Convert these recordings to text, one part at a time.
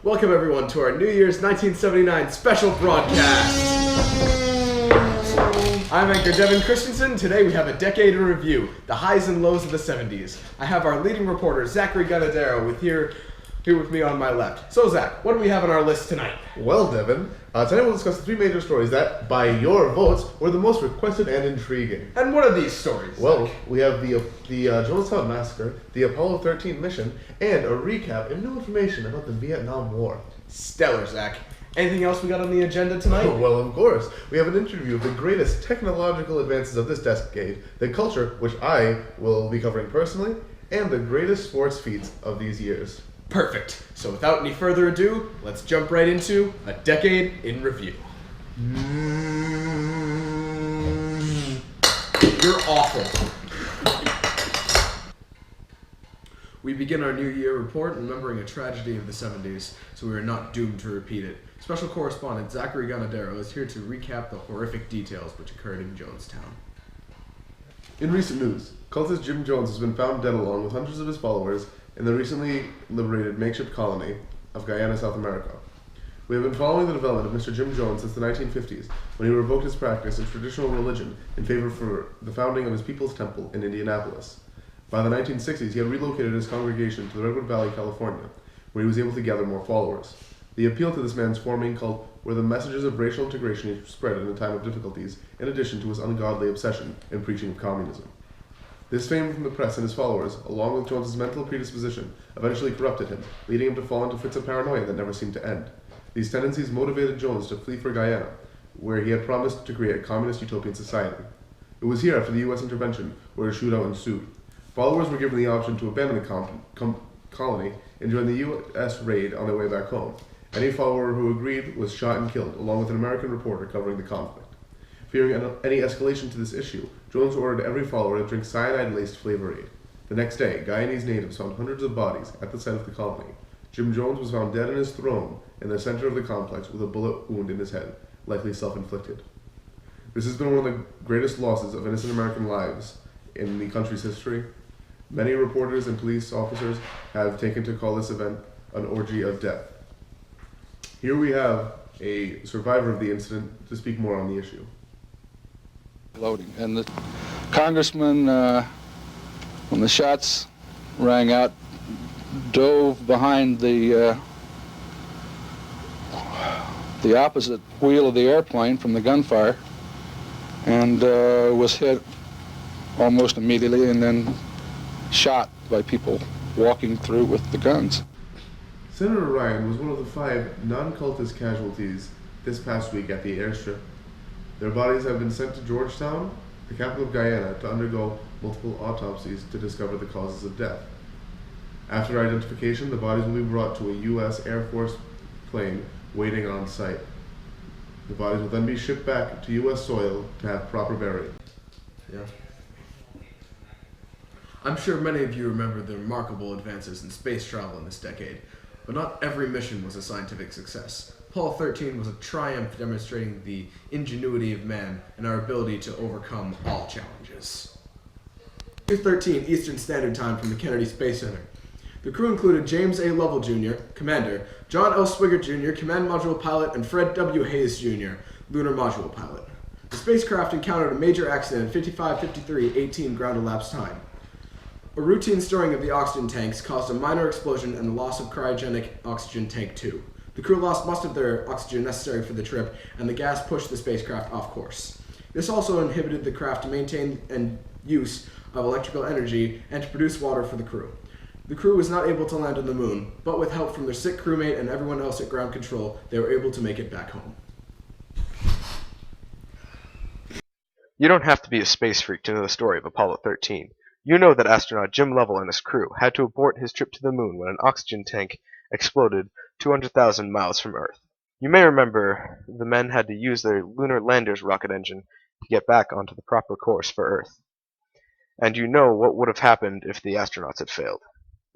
Welcome everyone to our New Year's 1979 special broadcast. I'm anchor Devin Christensen. Today we have a decade in review, the highs and lows of the 70s. I have our leading reporter, Zachary Ganadero, here with me on my left. So Zach, what do we have on our list tonight? Well, Devin, tonight we'll discuss the three major stories that, by your votes, were the most requested and intriguing. And what are these stories, Well, Zach? we have the Jonestown Massacre, the Apollo 13 mission, and a recap and new information about the Vietnam War. Stellar, Zach. Anything else we got on the agenda tonight? Well, of course. We have an interview of the greatest technological advances of this decade, the culture, which I will be covering personally, and the greatest sports feats of these years. Perfect. So without any further ado, let's jump right into a decade in review. You're awful. We begin our New Year report remembering a tragedy of the 70s, so we are not doomed to repeat it. Special correspondent Zachary Ganadero is here to recap the horrific details which occurred in Jonestown. In recent news, cultist Jim Jones has been found dead along with hundreds of his followers in the recently liberated makeshift colony of Guyana, South America. We have been following the development of Mr. Jim Jones since the 1950s, when he revoked his practice of traditional religion in favor for the founding of his People's Temple in Indianapolis. By the 1960s, he had relocated his congregation to the Redwood Valley, California, where he was able to gather more followers. The appeal to this man's forming cult were the messages of racial integration he spread in a time of difficulties, in addition to his ungodly obsession in preaching of communism. This fame from the press and his followers, along with Jones's mental predisposition, eventually corrupted him, leading him to fall into fits of paranoia that never seemed to end. These tendencies motivated Jones to flee for Guyana, where he had promised to create a communist utopian society. It was here, after the U.S. intervention, where a shootout ensued. Followers were given the option to abandon the colony and join the U.S. raid on their way back home. Any follower who agreed was shot and killed, along with an American reporter covering the conflict. Fearing any escalation to this issue, Jones ordered every follower to drink cyanide-laced Flavor Aid. The next day, Guyanese natives found hundreds of bodies at the site of the colony. Jim Jones was found dead in his throne in the center of the complex with a bullet wound in his head, likely self-inflicted. This has been one of the greatest losses of innocent American lives in the country's history. Many reporters and police officers have taken to call this event an orgy of death. Here we have a survivor of the incident to speak more on the issue. Loading. And the congressman, when the shots rang out, dove behind the opposite wheel of the airplane from the gunfire and was hit almost immediately and then shot by people walking through with the guns. Senator Ryan was one of the 5 non-cultist casualties this past week at the airstrip. Their bodies have been sent to Georgetown, the capital of Guyana, to undergo multiple autopsies to discover the causes of death. After identification, the bodies will be brought to a U.S. Air Force plane waiting on site. The bodies will then be shipped back to U.S. soil to have proper burial. Yeah. I'm sure many of you remember the remarkable advances in space travel in this decade, but not every mission was a scientific success. Apollo 13 was a triumph demonstrating the ingenuity of man and our ability to overcome all challenges. 2:13 Eastern Standard Time from the Kennedy Space Center. The crew included James A. Lovell Jr., Commander, John L. Swigert Jr., Command Module Pilot, and Fred W. Hayes Jr., Lunar Module Pilot. The spacecraft encountered a major accident at 55:53:18 ground elapsed time. A routine storing of the oxygen tanks caused a minor explosion and the loss of cryogenic oxygen tank 2. The crew lost most of their oxygen necessary for the trip, and the gas pushed the spacecraft off course. This also inhibited the craft to maintain and use of electrical energy and to produce water for the crew. The crew was not able to land on the moon, but with help from their sick crewmate and everyone else at ground control, they were able to make it back home. You don't have to be a space freak to know the story of Apollo 13. You know that astronaut Jim Lovell and his crew had to abort his trip to the moon when an oxygen tank exploded 200,000 miles from Earth. You may remember the men had to use their lunar lander's rocket engine to get back onto the proper course for Earth. And you know what would have happened if the astronauts had failed.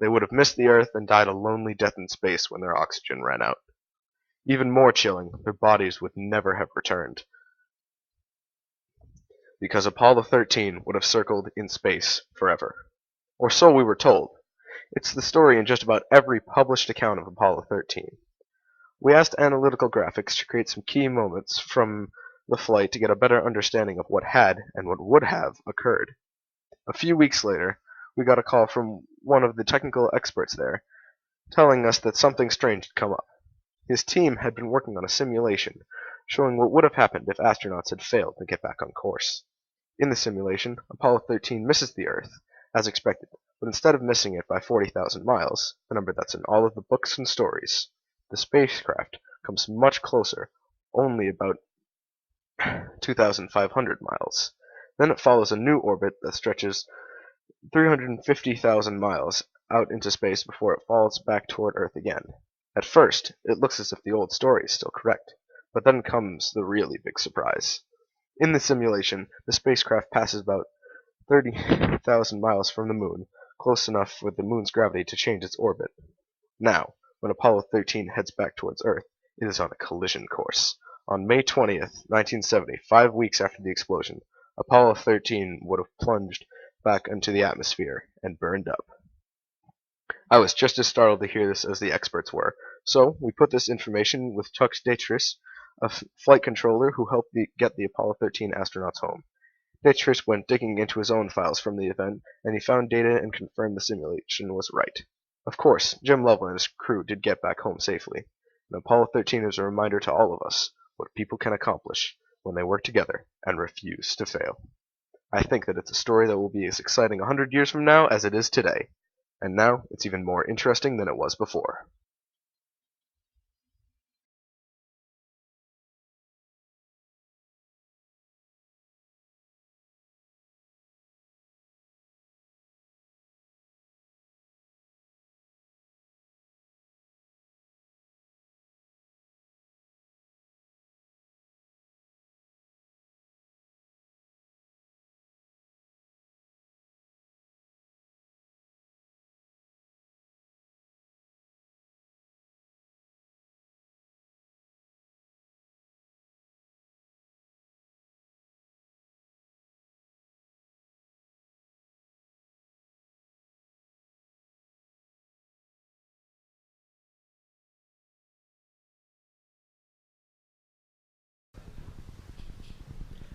They would have missed the Earth and died a lonely death in space when their oxygen ran out. Even more chilling, their bodies would never have returned, because Apollo 13 would have circled in space forever. Or so we were told. It's the story in just about every published account of Apollo 13. We asked Analytical Graphics to create some key moments from the flight to get a better understanding of what had and what would have occurred. A few weeks later, we got a call from one of the technical experts there, telling us that something strange had come up. His team had been working on a simulation showing what would have happened if astronauts had failed to get back on course. In the simulation, Apollo 13 misses the Earth, as expected, but instead of missing it by 40,000 miles, a number that's in all of the books and stories, the spacecraft comes much closer, only about 2,500 miles. Then it follows a new orbit that stretches 350,000 miles out into space before it falls back toward Earth again. At first, it looks as if the old story is still correct, but then comes the really big surprise. In the simulation, the spacecraft passes about 30,000 miles from the moon, close enough with the moon's gravity to change its orbit. Now, when Apollo 13 heads back towards Earth, it is on a collision course. On May 20th, 1970, 5 weeks after the explosion, Apollo 13 would have plunged back into the atmosphere and burned up. I was just as startled to hear this as the experts were, so we put this information with Chuck Dietrich, a flight controller who helped get the Apollo 13 astronauts home. Dietrich went digging into his own files from the event, and he found data and confirmed the simulation was right. Of course, Jim Lovell and his crew did get back home safely, and Apollo 13 is a reminder to all of us what people can accomplish when they work together and refuse to fail. I think that it's a story that will be as exciting 100 years from now as it is today, and now it's even more interesting than it was before.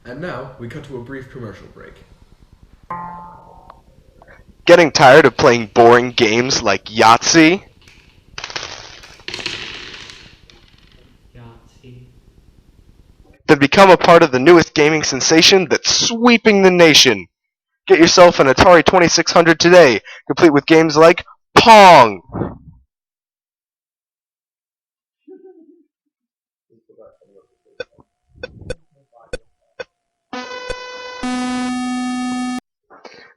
And now, we cut to a brief commercial break. Getting tired of playing boring games like Yahtzee? Then become a part of the newest gaming sensation that's sweeping the nation. Get yourself an Atari 2600 today, complete with games like Pong!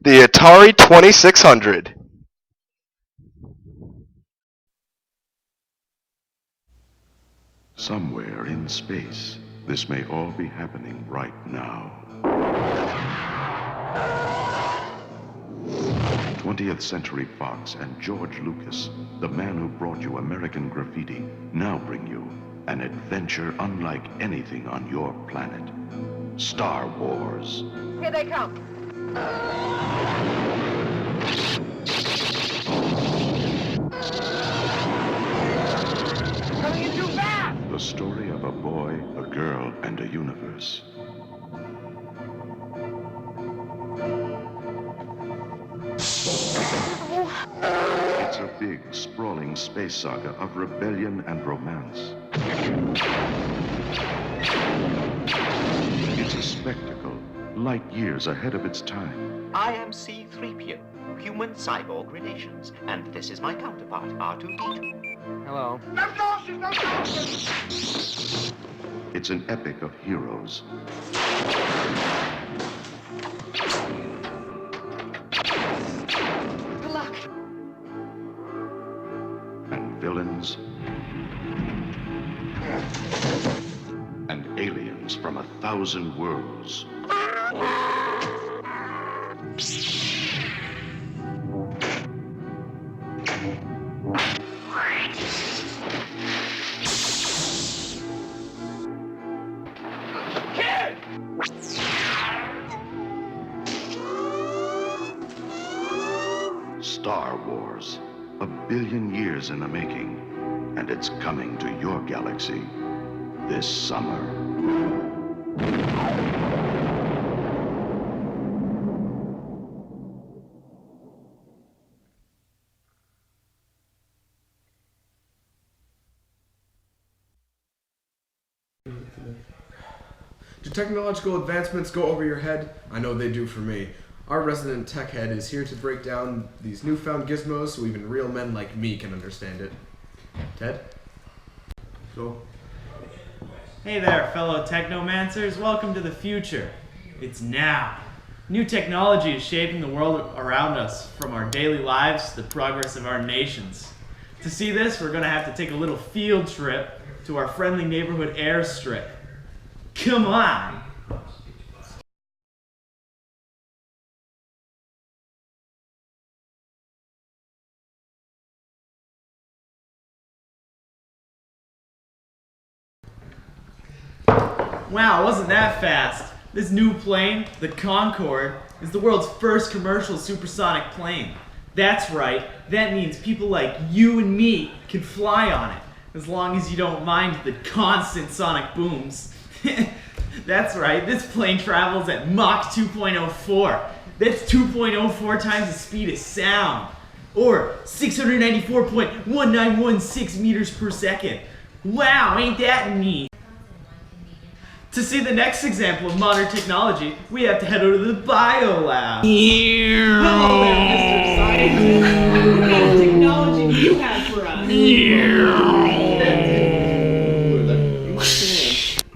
The Atari 2600. Somewhere in space, this may all be happening right now. 20th Century Fox and George Lucas, the man who brought you American Graffiti, now bring you an adventure unlike anything on your planet. Star Wars. Here they come. Coming in too fast! The story of a boy, a girl, and a universe. It's a big, sprawling space saga of rebellion and romance. It's a spectacle, light years ahead of its time. I am C-3PO, human cyborg relations, and this is my counterpart, R2-D2. Hello. No sauces, no sauces! It's an epic of heroes. Good luck. And villains. And aliens from 1,000 worlds. Star Wars, 1 billion years in the making. and it's coming to your galaxy this summer. Do technological advancements go over your head? I know they do for me. Our resident tech head is here to break down these newfound gizmos so even real men like me can understand it. Ted? Go. Hey there, fellow technomancers. Welcome to the future. It's now. New technology is shaping the world around us, from our daily lives to the progress of our nations. To see this, we're going to have to take a little field trip to our friendly neighborhood airstrip. Come on! Wow, wasn't that fast? This new plane, the Concorde, is the world's first commercial supersonic plane. That's right, that means people like you and me can fly on it, as long as you don't mind the constant sonic booms. That's right, this plane travels at Mach 2.04. That's 2.04 times the speed of sound, or 694.1916 meters per second. Wow, ain't that neat? To see the next example of modern technology, we have to head over to the biolab. Hello there, Mr. Scientist. What kind of technology do you have for us?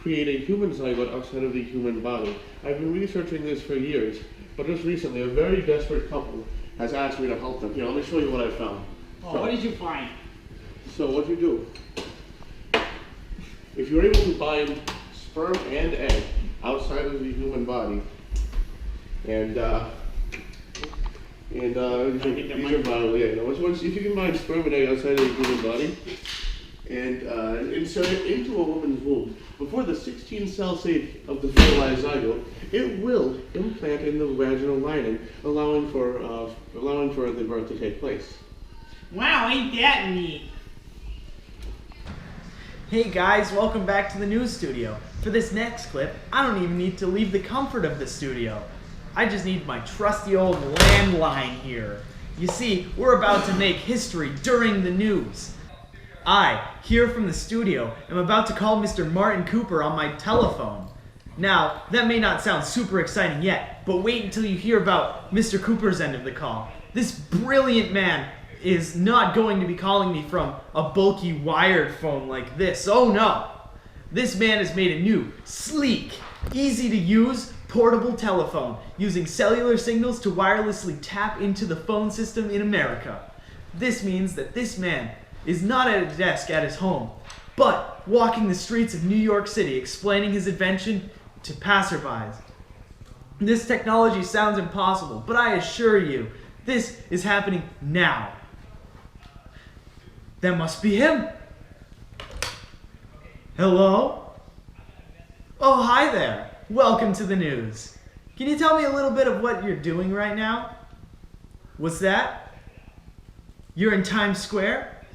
Create a human zygote outside of the human body. I've been researching this for years, but just recently a very desperate couple has asked me to help them. Here, let me show you what I found. Oh, what did you find? So what you do, if you're able to bind sperm and egg outside of the human body, and these are viable, yeah. Once if you can bind sperm and egg outside of the human body, and insert it into a woman's womb, before the 16-cell stage of the fertilized zygote, it will implant in the vaginal lining, allowing for the birth to take place. Wow, ain't that neat? Hey guys, welcome back to the news studio. For this next clip, I don't even need to leave the comfort of the studio. I just need my trusty old landline here. You see, we're about to make history during the news. I, here from the studio, am about to call Mr. Martin Cooper on my telephone. Now, that may not sound super exciting yet, but wait until you hear about Mr. Cooper's end of the call. This brilliant man is not going to be calling me from a bulky wired phone like this. Oh no! This man has made a new, sleek, easy to use, portable telephone using cellular signals to wirelessly tap into the phone system in America. This means that this man is not at a desk at his home, but walking the streets of New York City explaining his invention to passerbys. This technology sounds impossible, but I assure you, this is happening now. That must be him. Hello? Oh, hi there. Welcome to the news. Can you tell me a little bit of what you're doing right now? What's that? You're in Times Square?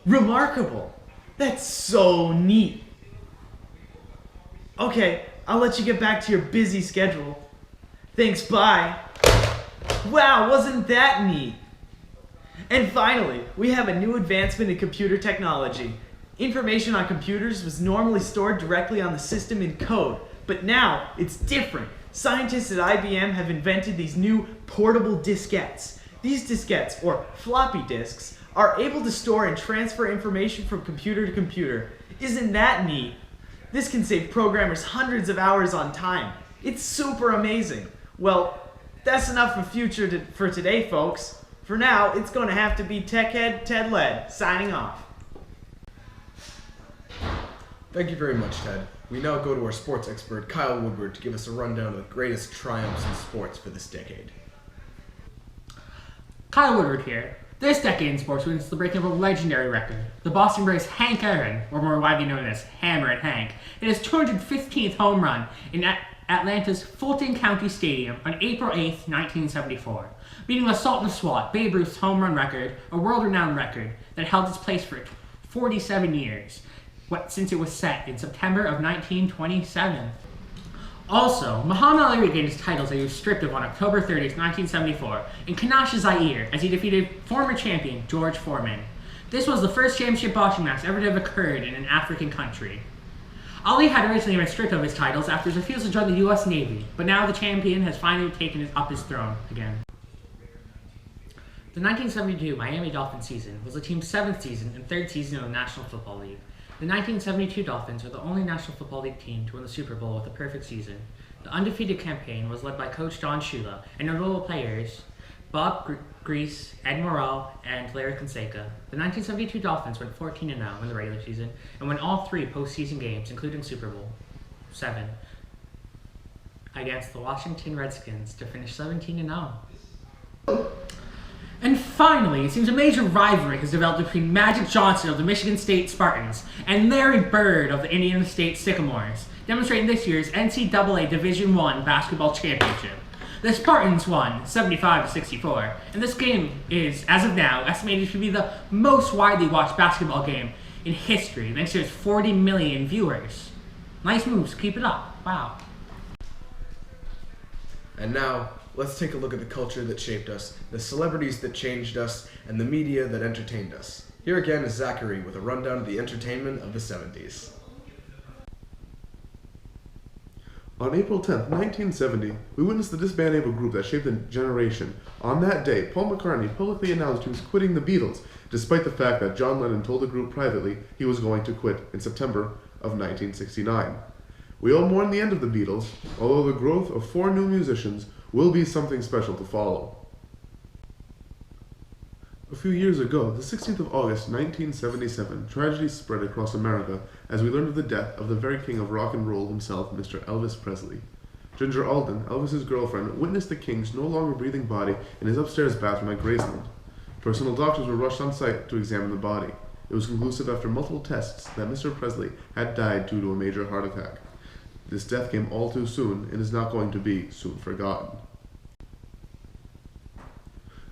Remarkable. That's so neat. Okay, I'll let you get back to your busy schedule. Thanks, bye. Wow, wasn't that neat? And finally, we have a new advancement in computer technology. Information on computers was normally stored directly on the system in code, but now it's different. Scientists at IBM have invented these new portable diskettes. These diskettes, or floppy disks, are able to store and transfer information from computer to computer. Isn't that neat? This can save programmers hundreds of hours on time. It's super amazing. Well, that's enough for today, folks. For now, it's going to have to be Tech Head Ted Led, signing off. Thank you very much, Ted. We now go to our sports expert, Kyle Woodward, to give us a rundown of the greatest triumphs in sports for this decade. Kyle Woodward here. This decade in sports witnessed the breaking of a legendary record. The Boston Braves' Hank Aaron, or more widely known as Hammer and Hank, hit his 215th home run in Atlanta's Fulton County Stadium on April 8, 1974, beating the Sultan of Swat, Babe Ruth's home run record, a world-renowned record that held its place for 47 years, since it was set in September of 1927. Also, Muhammad Ali regained his titles that he was stripped of on October 30th, 1974, in Kanash, Zaire, as he defeated former champion George Foreman. This was the first championship boxing match ever to have occurred in an African country. Ali had originally been stripped of his titles after his refusal to join the U.S. Navy, but now the champion has finally taken up his throne again. The 1972 Miami Dolphins season was the team's 7th season and 3rd season of the National Football League. The 1972 Dolphins were the only National Football League team to win the Super Bowl with a perfect season. The undefeated campaign was led by Coach Don Shula and notable players Bob Grease, Ed Morrell, and Larry Fonseca. The 1972 Dolphins went 14-0 in the regular season and won all 3 postseason games, including Super Bowl VII, against the Washington Redskins to finish 17-0. And finally, it seems a major rivalry has developed between Magic Johnson of the Michigan State Spartans and Larry Bird of the Indiana State Sycamores, demonstrating this year's NCAA Division I basketball championship. The Spartans won 75-64, and this game is, as of now, estimated to be the most widely watched basketball game in history, thanks to its 40 million viewers. Nice moves, keep it up. Wow. And now, let's take a look at the culture that shaped us, the celebrities that changed us, and the media that entertained us. Here again is Zachary with a rundown of the entertainment of the 70s. On April 10th, 1970, we witnessed the disbanding of a group that shaped a generation. On that day, Paul McCartney publicly announced he was quitting the Beatles, despite the fact that John Lennon told the group privately he was going to quit in September of 1969. We all mourn the end of the Beatles, although the growth of 4 new musicians will be something special to follow. A few years ago, the 16th of August, 1977, tragedy spread across America as we learned of the death of the very king of rock and roll himself, Mr. Elvis Presley. Ginger Alden, Elvis's girlfriend, witnessed the king's no longer breathing body in his upstairs bathroom at Graceland. Personal doctors were rushed on site to examine the body. It was conclusive after multiple tests that Mr. Presley had died due to a major heart attack. This death came all too soon and is not going to be soon forgotten.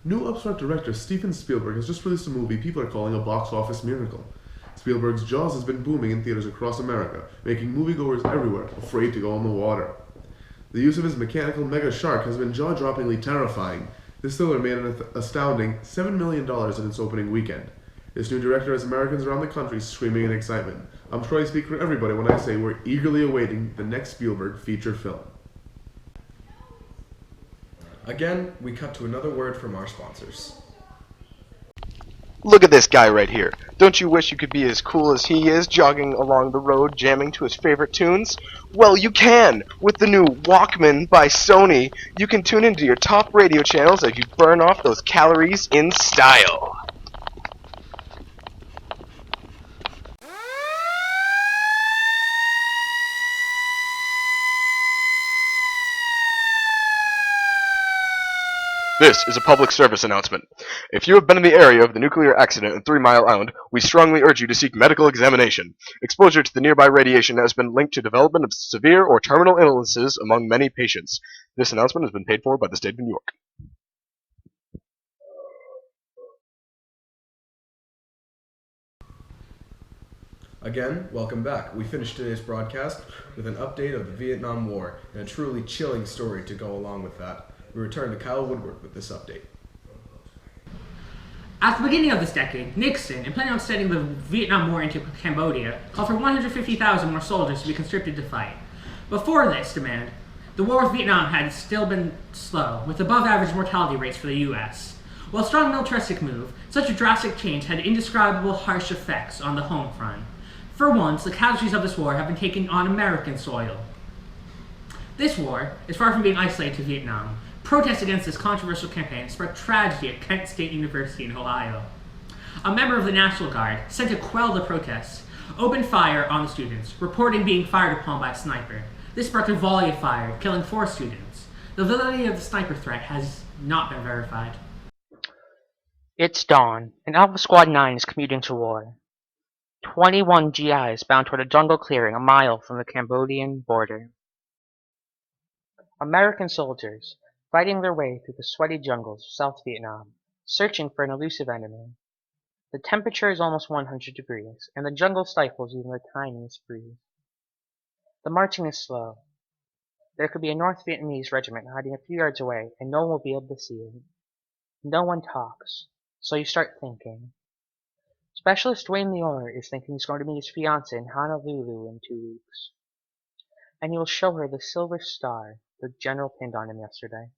New upstart director Steven Spielberg has just released a movie people are calling a box office miracle. Spielberg's Jaws has been booming in theaters across America, making moviegoers everywhere afraid to go in the water. The use of his mechanical mega shark has been jaw-droppingly terrifying. This thriller made an astounding $7 million in its opening weekend. This new director has Americans around the country screaming in excitement. I'm sure I speak for everybody when I say we're eagerly awaiting the next Spielberg feature film. Again, we cut to another word from our sponsors. Look at this guy right here. Don't you wish you could be as cool as he is, jogging along the road, jamming to his favorite tunes? Well, you can! With the new Walkman by Sony, you can tune into your top radio channels as you burn off those calories in style. This is a public service announcement. If you have been in the area of the nuclear accident in 3 Mile Island, we strongly urge you to seek medical examination. Exposure to the nearby radiation has been linked to development of severe or terminal illnesses among many patients. This announcement has been paid for by the state of New York. Again, welcome back. We finished today's broadcast with an update of the Vietnam War and a truly chilling story to go along with that. We return to Kyle Woodward with this update. At the beginning of this decade, Nixon, in planning on sending the Vietnam War into Cambodia, called for 150,000 more soldiers to be conscripted to fight. Before this demand, the war with Vietnam had still been slow, with above-average mortality rates for the U.S. While a strong militaristic move, such a drastic change had indescribable harsh effects on the home front. For once, the casualties of this war have been taken on American soil. This war is far from being isolated to Vietnam. Protests against this controversial campaign sparked tragedy at Kent State University in Ohio. A member of the National Guard, sent to quell the protests, opened fire on the students, reporting being fired upon by a sniper. This sparked a volley of fire, killing 4 students. The validity of the sniper threat has not been verified. It's dawn, and Alpha Squad 9 is commuting to war. 21 GIs bound toward a jungle clearing a mile from the Cambodian border. American soldiers, fighting their way through the sweaty jungles of South Vietnam, searching for an elusive enemy. The temperature is almost 100 degrees, and the jungle stifles even the tiniest breeze. The marching is slow. There could be a North Vietnamese regiment hiding a few yards away, and no one will be able to see it. No one talks, so you start thinking. Specialist Dwayne Leora is thinking he's going to meet his fiancée in Honolulu in 2 weeks. And he will show her the silver star the general pinned on him yesterday.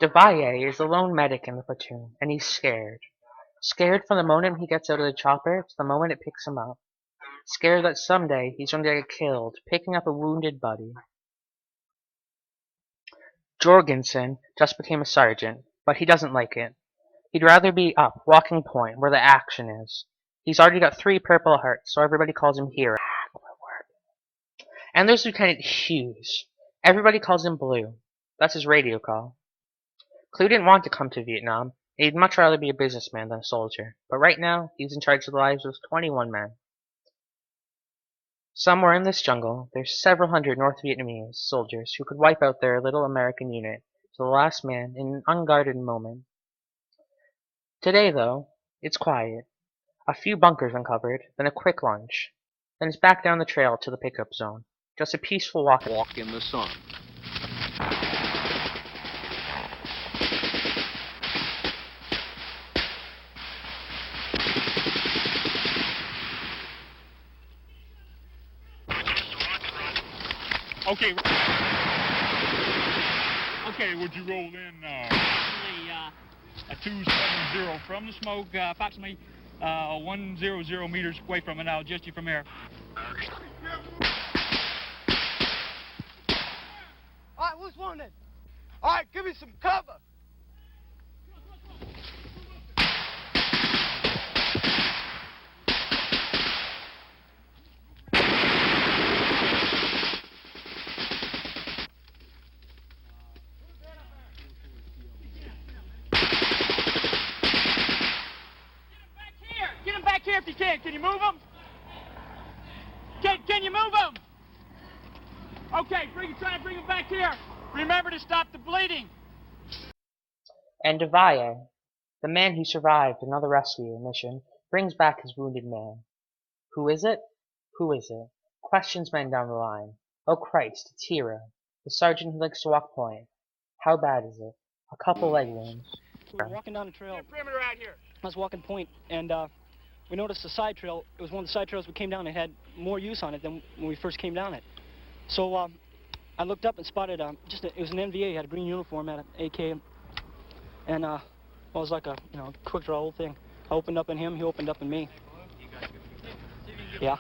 Devalle is the lone medic in the platoon, and he's scared. Scared from the moment he gets out of the chopper to the moment it picks him up. Scared that someday he's going to get killed picking up a wounded buddy. Jorgensen just became a sergeant, but he doesn't like it. He'd rather be up, walking point, where the action is. He's already got 3 Purple Hearts, so everybody calls him Hero. And there's Lieutenant Hughes. Everybody calls him Blue. That's his radio call. Clue didn't want to come to Vietnam. He'd much rather be a businessman than a soldier. But right now, he's in charge of the lives of 21 men. Somewhere in this jungle, there's several hundred North Vietnamese soldiers who could wipe out their little American unit to the last man in an unguarded moment. Today, though, it's quiet. A few bunkers uncovered, then a quick lunch. Then it's back down the trail to the pickup zone. Just a peaceful walk in the sun. Okay. Okay, would you roll in a 270 from the smoke, approximately 100 meters away from it. I'll adjust you from there. All right, who's wounded? All right, give me some cover. Get him back here if you can. Can you move him? Can you move him? Okay, try and bring him back here. Remember to stop the bleeding. And Devalle, the man who survived another rescue mission, brings back his wounded man. Who is it? Who is it? Questions men down the line. Oh Christ, it's Hero, the sergeant who likes to walk point. How bad is it? A couple leg wounds. We were walking down the trail. Perimeter out here. I was walking point, and we noticed a side trail. It was one of the side trails we came down and had more use on it than when we first came down it. So I looked up and spotted it was an NVA. He had a green uniform, had an AK, and it was like a quick draw old thing. I opened up in him, he opened up in me. Yeah,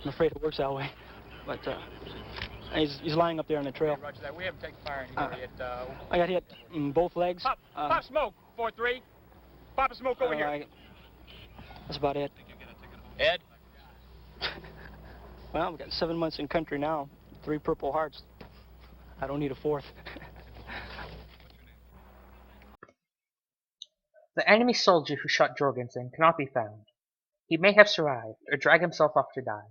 I'm afraid it works that way, but he's lying up there on the trail. Roger that. We haven't taken fire in here yet. I got hit in both legs. Pop smoke, 4-3. Pop a smoke over here. That's about it. Ed? Well, we've got 7 months in country now, 3 Purple Hearts. I don't need a 4th. The enemy soldier who shot Jorgensen cannot be found. He may have survived, or dragged himself off to die.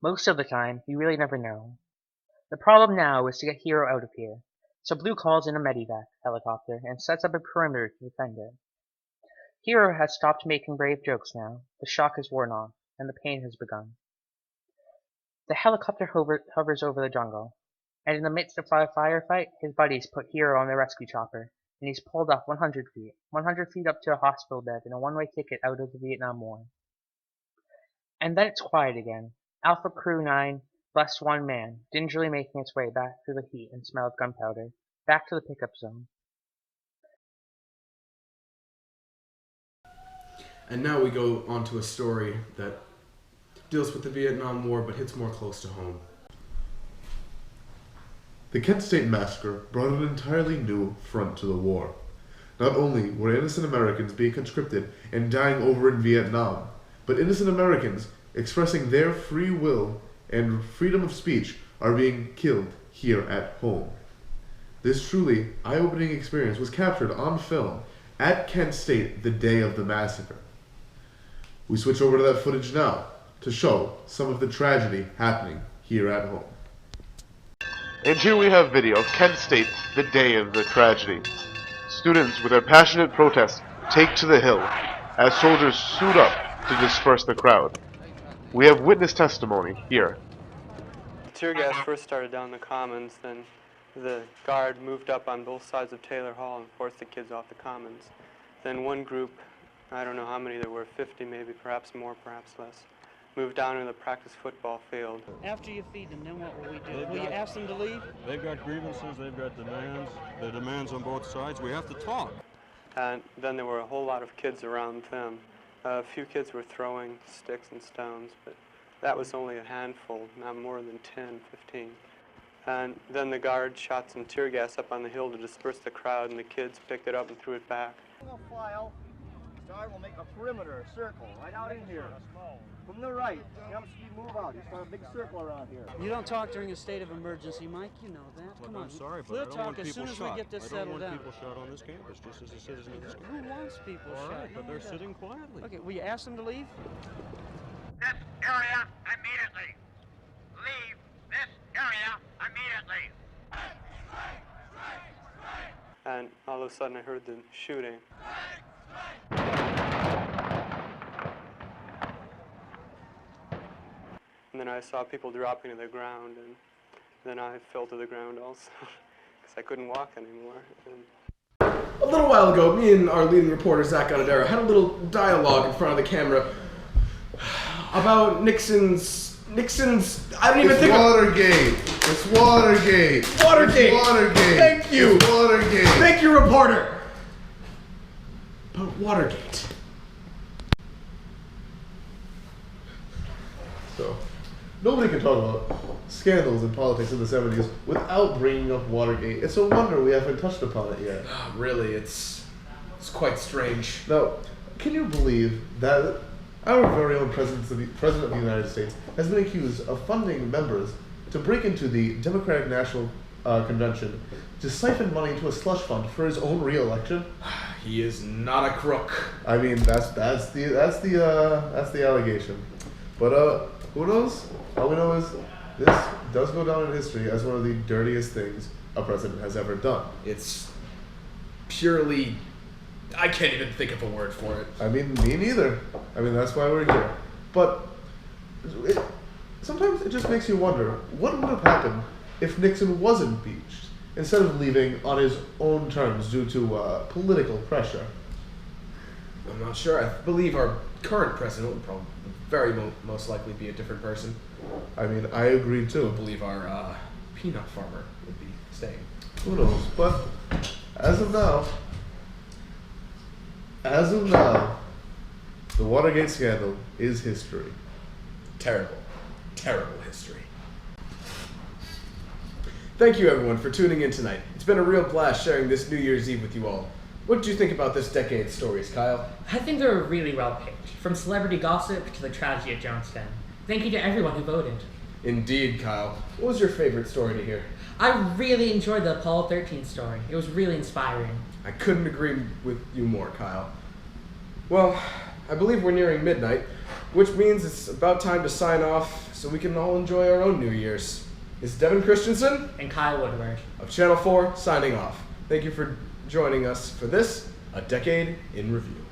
Most of the time, you really never know. The problem now is to get Hero out of here, so Blue calls in a medevac helicopter and sets up a perimeter to defend it. Hero has stopped making brave jokes now, the shock has worn off, and the pain has begun. The helicopter hovers over the jungle, and in the midst of a firefight, his buddies put Hero on the rescue chopper, and he's pulled up 100 feet up to a hospital bed and a one-way ticket out of the Vietnam War. And then it's quiet again. Alpha Crew 9, blessed one man, gingerly making its way back through the heat and smell of gunpowder, back to the pickup zone. And now we go on to a story that deals with the Vietnam War but hits more close to home. The Kent State Massacre brought an entirely new front to the war. Not only were innocent Americans being conscripted and dying over in Vietnam, but innocent Americans expressing their free will and freedom of speech are being killed here at home. This truly eye-opening experience was captured on film at Kent State the day of the massacre. We switch over to that footage now to show some of the tragedy happening here at home. And here we have video of Kent State the day of the tragedy. Students, with their passionate protest, take to the hill as soldiers suit up to disperse the crowd. We have witness testimony here. Tear gas first started down the commons, then the guard moved up on both sides of Taylor Hall and forced the kids off the commons. Then one group, I don't know how many there were, 50 maybe, perhaps more, perhaps less, moved down to the practice football field. After you feed them, then what will we do? Will you ask them to leave? They've got grievances, they've got demands. The demands on both sides. We have to talk. And then there were a whole lot of kids around them. A few kids were throwing sticks and stones, but that was only a handful, not more than 10, 15. And then the guard shot some tear gas up on the hill to disperse the crowd, and the kids picked it up and threw it back. File. Start will make a perimeter, a circle, right out in here. From the right, you move out. You start a big circle around here. You don't talk during a state of emergency, Mike. You know that. Come on. I'm sorry, but we'll I don't talk want as people soon as shot. we get this I settled don't want down. people shot on this campus, just as a citizen of this campus. Who wants people All shot? right, but they're sitting quietly. Okay, will you ask them to leave? This area immediately. Leave this area immediately. And all of a sudden I heard the shooting. And then I saw people dropping to the ground, and then I fell to the ground also, because I couldn't walk anymore. And A little while ago, me and our leading reporter, Zach Gonadera, had a little dialogue in front of the camera about Nixon's, I don't even think Watergate. It's Watergate. Watergate. It's Watergate. Thank you. It's Watergate. Thank you, reporter. But Watergate. So, nobody can talk about scandals in politics in the 70s without bringing up Watergate. It's a wonder we haven't touched upon it yet. Really, it's quite strange. Now, can you believe that our very own President of the United States has been accused of funding members to break into the Democratic National Convention to siphon money into a slush fund for his own re-election? He is not a crook. I mean, that's the allegation. But who knows? All we know is this does go down in history as one of the dirtiest things a president has ever done. It's purely, I can't even think of a word for it. I mean, me neither. I mean, that's why we're here. But sometimes it just makes you wonder, what would have happened if Nixon was impeached instead of leaving on his own terms due to political pressure? I'm not sure. I believe our current president would probably most likely be a different person. I mean, I agree too. I believe our peanut farmer would be staying. Who knows? But as of now, the Watergate scandal is history. Terrible, terrible history. Thank you everyone for tuning in tonight. It's been a real blast sharing this New Year's Eve with you all. What did you think about this decade's stories, Kyle? I think they were really well picked, from celebrity gossip to the tragedy at Jonestown. Thank you to everyone who voted. Indeed, Kyle. What was your favorite story to hear? I really enjoyed the Apollo 13 story. It was really inspiring. I couldn't agree with you more, Kyle. Well, I believe we're nearing midnight, which means it's about time to sign off so we can all enjoy our own New Year's. It's Devin Christensen and Kyle Woodward of Channel 4 signing off. Thank you for joining us for this, A Decade in Review.